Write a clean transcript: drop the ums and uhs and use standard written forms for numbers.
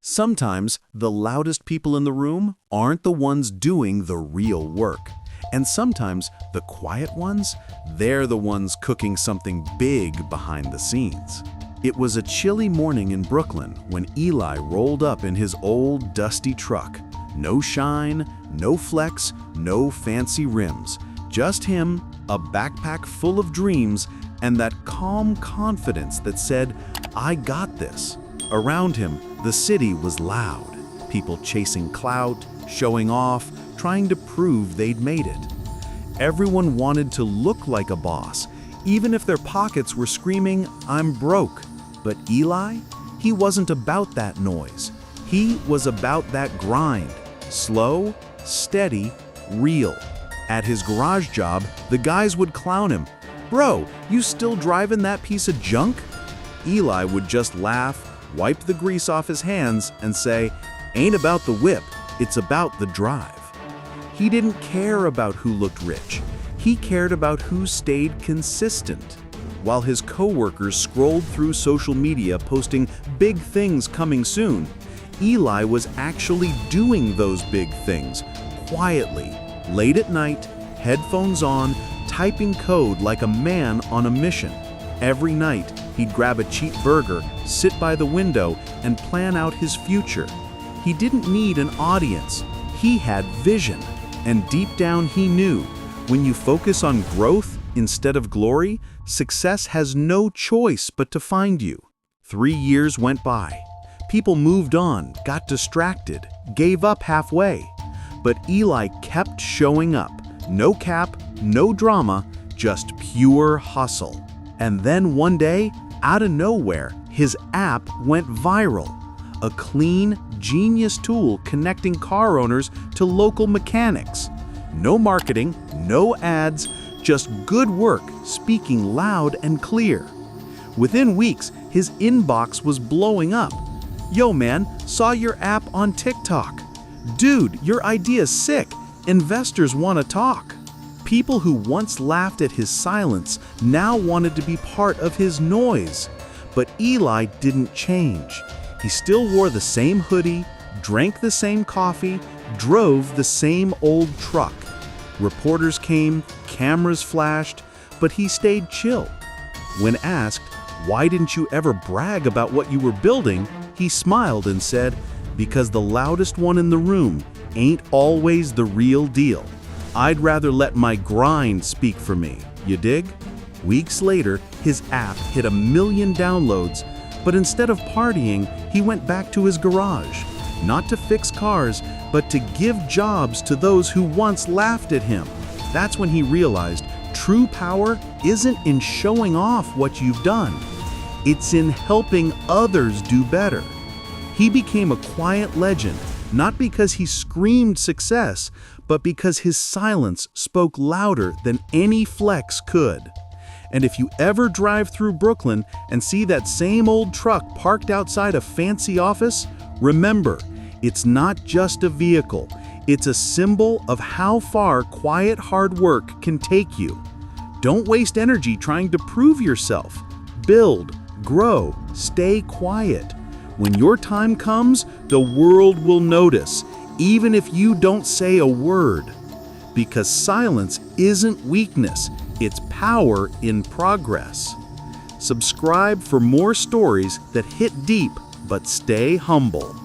Sometimes the loudest people in the room aren't the ones doing the real work. And sometimes the quiet ones, they're the ones cooking something big behind the scenes. It was a chilly morning in Brooklyn when Eli rolled up in his old dusty truck. No shine, no flex, no fancy rims. Just him, a backpack full of dreams, and that calm confidence that said, "I got this." Around him, the city was loud. People chasing clout, showing off, trying to prove they'd made it. Everyone wanted to look like a boss, even if their pockets were screaming, "I'm broke." But Eli, he wasn't about that noise. He was about that grind. Slow, steady, real. At his garage job, the guys would clown him. "Bro, you still driving that piece of junk?" Eli would just laugh, wipe the grease off his hands, and say, "Ain't about the whip, it's about the drive." He didn't care about who looked rich. He cared about who stayed consistent. While his coworkers scrolled through social media posting big things coming soon, Eli was actually doing those big things, quietly, late at night, headphones on, typing code like a man on a mission. Every night, he'd grab a cheap burger, sit by the window, and plan out his future. He didn't need an audience. He had vision. And deep down he knew, when you focus on growth instead of glory, success has no choice but to find you. 3 years went by. People moved on, got distracted, gave up halfway. But Eli kept showing up. No cap, no drama, just pure hustle. And then one day, out of nowhere, his app went viral. A clean, genius tool connecting car owners to local mechanics. No marketing, no ads, just good work speaking loud and clear. Within weeks, his inbox was blowing up. "Yo man, saw your app on TikTok. Dude, your idea's sick. Investors want to talk." People who once laughed at his silence now wanted to be part of his noise. But Eli didn't change. He still wore the same hoodie, drank the same coffee, drove the same old truck. Reporters came, cameras flashed, but he stayed chill. When asked, "Why didn't you ever brag about what you were building?" he smiled and said, "Because the loudest one in the room ain't always the real deal. I'd rather let my grind speak for me, you dig?" Weeks later, his app hit 1 million downloads, but instead of partying, he went back to his garage, not to fix cars, but to give jobs to those who once laughed at him. That's when he realized true power isn't in showing off what you've done. It's in helping others do better. He became a quiet legend, not because he screamed success, but because his silence spoke louder than any flex could. And if you ever drive through Brooklyn and see that same old truck parked outside a fancy office, remember, it's not just a vehicle. It's a symbol of how far quiet hard work can take you. Don't waste energy trying to prove yourself. Build, grow, stay quiet. When your time comes, the world will notice, even if you don't say a word. Because silence isn't weakness, it's power in progress. Subscribe for more stories that hit deep but stay humble.